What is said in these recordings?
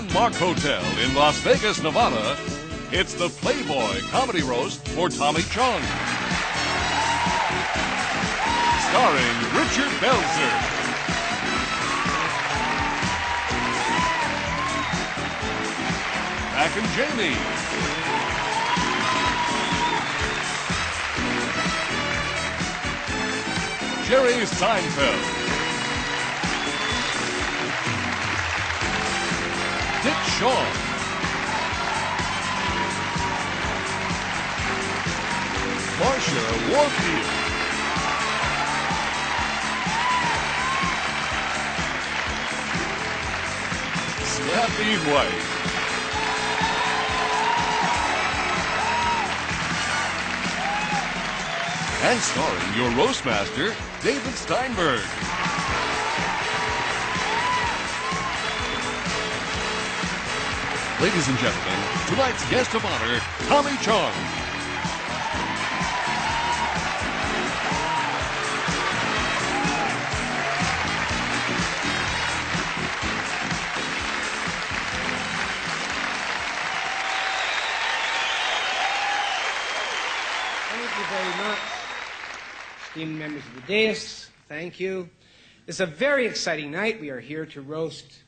Landmark Hotel in Las Vegas, Nevada, it's the Playboy Comedy Roast for Tommy Chong. Starring Richard Belzer, Mac and Jamie, Jerry Seinfeld, Chong, Marcia Warfield, Slappy White, and starring your roast master, David Steinberg. Ladies and gentlemen, tonight's guest of honor, Tommy Chong. Thank you very much. Esteemed members of the dais, thank you. It's a very exciting night. We are here to roast...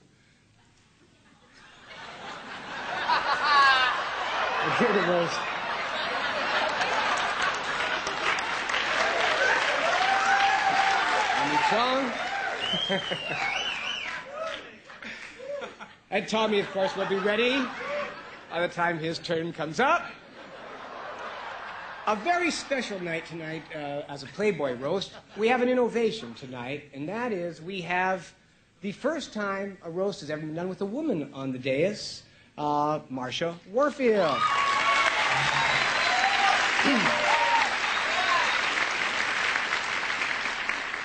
We're here to roast Tommy Chong. And Tommy, of course, will be ready by the time his turn comes up. A very special night tonight as a Playboy roast. We have an innovation tonight, and that is we have the first time a roast has ever been done with a woman on the dais. Marcia Warfield.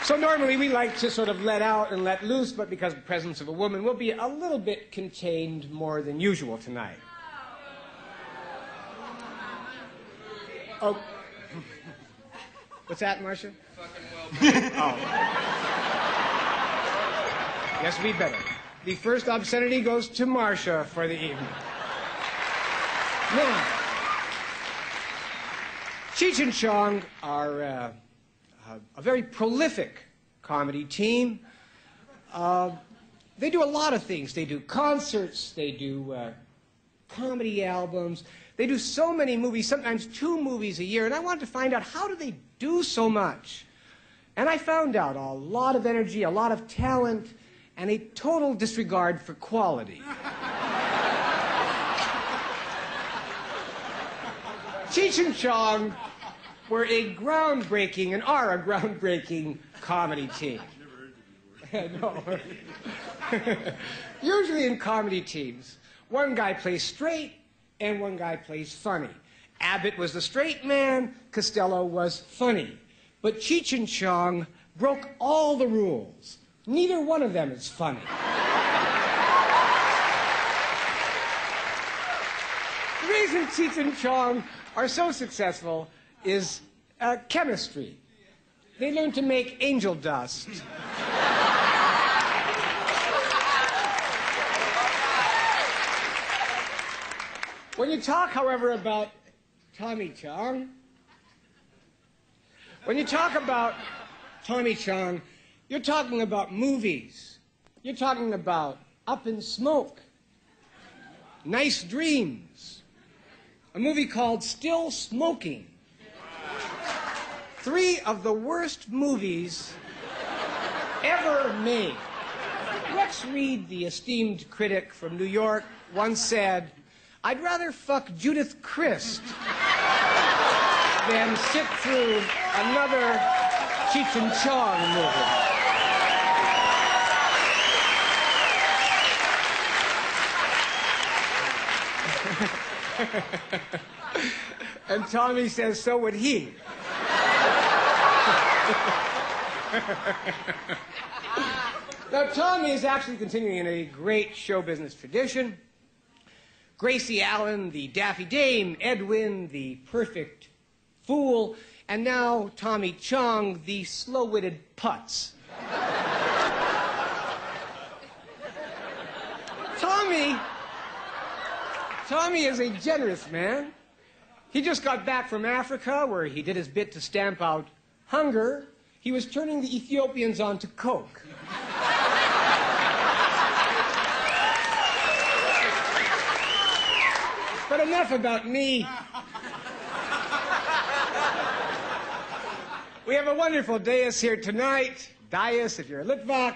So normally we like to sort of let out and let loose, but because of the presence of a woman, we'll be a little bit contained more than usual tonight. Oh. What's that, Marcia? Fucking well. Oh. Yes, we better. The first obscenity goes to Marcia for the evening. Now, Cheech and Chong are a very prolific comedy team. They do a lot of things. They do concerts, they do comedy albums, they do so many movies, sometimes 2 movies a year, and I wanted to find out how do they do so much. And I found out a lot of energy, a lot of talent, and a total disregard for quality. Cheech and Chong were a groundbreaking and are a groundbreaking comedy team. No. Usually in comedy teams, one guy plays straight and one guy plays funny. Abbott was the straight man, Costello was funny. But Cheech and Chong broke all the rules. Neither one of them is funny. The reason Cheech and Chong are so successful is chemistry. They learned to make angel dust. When you talk, however, about Tommy Chong, you're talking about movies. You're talking about Up in Smoke, Nice Dreams, a movie called Still Smoking. 3 of the worst movies ever made. Rex Reed, the esteemed critic from New York, once said, "I'd rather fuck Judith Crist than sit through another Cheech and Chong movie." And Tommy says, so would he. Now, Tommy is actually continuing in a great show business tradition. Gracie Allen, the Daffy Dame, Edwin, the perfect fool, and now Tommy Chong, the slow-witted putz. Tommy is a generous man. He just got back from Africa, where he did his bit to stamp out hunger. He was turning the Ethiopians on to coke. But enough about me. We have a wonderful dais here tonight. Dais, if you're a Litvak.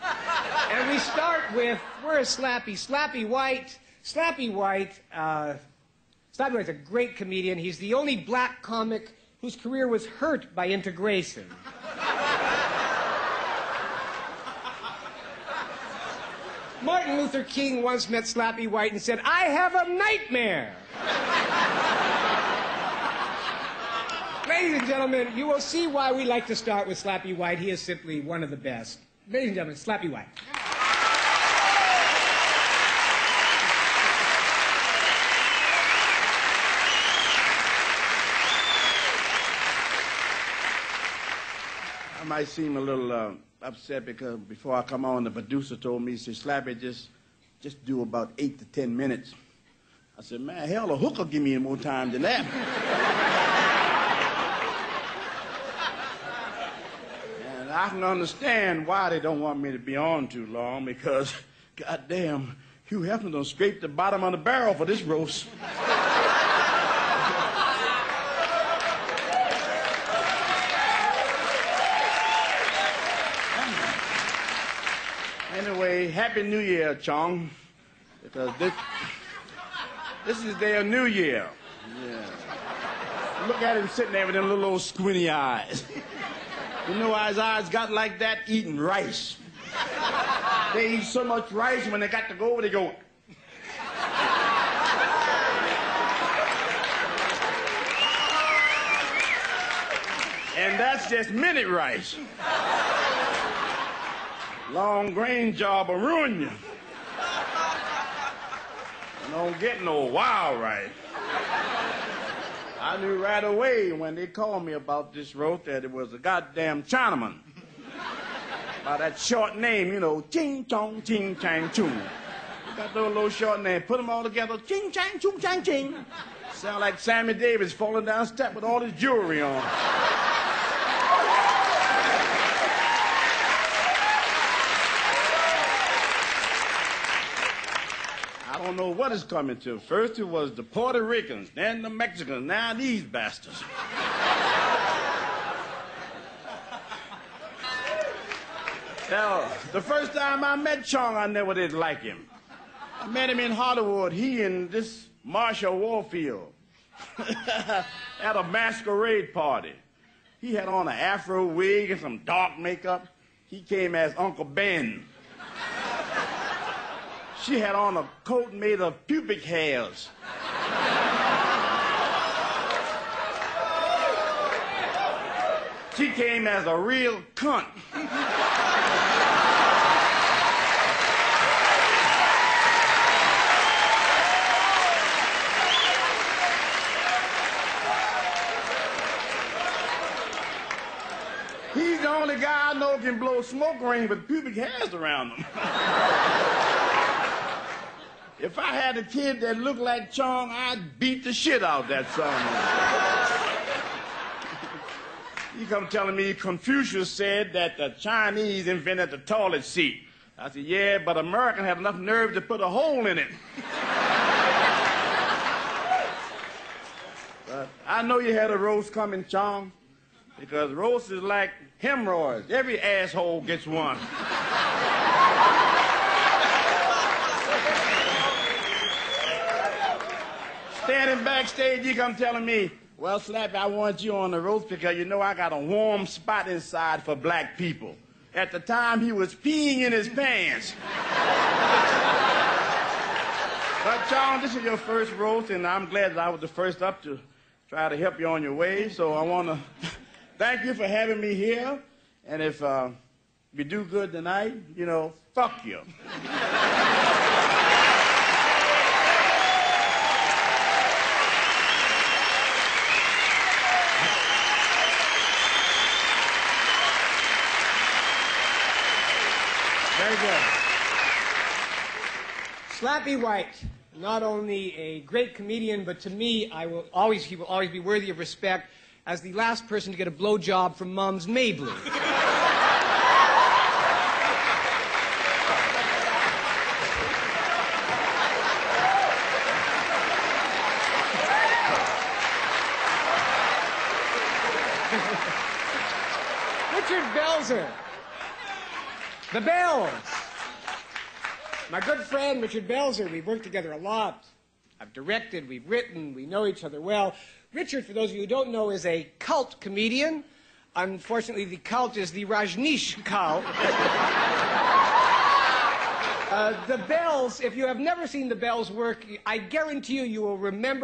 And we start with, where is Slappy? Slappy White. Slappy White's a great comedian. He's the only black comic whose career was hurt by integration. Martin Luther King once met Slappy White and said, "I have a nightmare." Ladies and gentlemen, you will see why we like to start with Slappy White. He is simply one of the best. Ladies and gentlemen, Slappy White. I might seem a little upset because before I come on, the producer told me, he said, Slappy, just do about 8 to 10 minutes. I said, man, hell, a hook will give me more time than that. And I can understand why they don't want me to be on too long because, goddamn, Hugh Hefner done scraped the bottom of the barrel for this roast. Anyway, Happy New Year, Chong, because this is their New Year. Yeah. Look at him sitting there with them little old squinty eyes. You know why his eyes got like that? Eating rice. They eat so much rice, when they got to go over, they go. And that's just minute rice. Long grain job will ruin you. You don't get no wild rice. I knew right away when they called me about this roast that it was a goddamn Chinaman. By that short name, you know, Ching Chong Ching Chang Chung. You got those little short names, put them all together, Ching Chang Chung Chang Ching. Sound like Sammy Davis falling down step with all his jewelry on. I don't know what is coming to. First it was the Puerto Ricans, then the Mexicans, now these bastards. Now, the first time I met Chong, I never did like him. I met him in Hollywood, he and this Marsha Warfield at a masquerade party. He had on an afro wig and some dark makeup. He came as Uncle Ben. She had on a coat made of pubic hairs. She came as a real cunt. He's the only guy I know can blow smoke rings with pubic hairs around him. If I had a kid that looked like Chong, I'd beat the shit out of that son. He come telling me Confucius said that the Chinese invented the toilet seat. I said, yeah, but American had enough nerve to put a hole in it. But I know you had a roast coming, Chong, because roast is like hemorrhoids. Every asshole gets one. Standing backstage, you come telling me, well, Slappy, I want you on the roast because you know I got a warm spot inside for black people. At the time, he was peeing in his pants. But, Chong, this is your first roast, and I'm glad that I was the first up to try to help you on your way. So I want to thank you for having me here. And if we do good tonight, you know, fuck you. Very good. Slappy White, not only a great comedian, but to me, he will always be worthy of respect as the last person to get a blowjob from Mom's Mabley. Richard Belzer. The Bells. My good friend, Richard Belzer. We've worked together a lot. I've directed, we've written, we know each other well. Richard, for those of you who don't know, is a cult comedian. Unfortunately, the cult is the Rajneesh cult. The Bells, if you have never seen the Bells work, I guarantee you will remember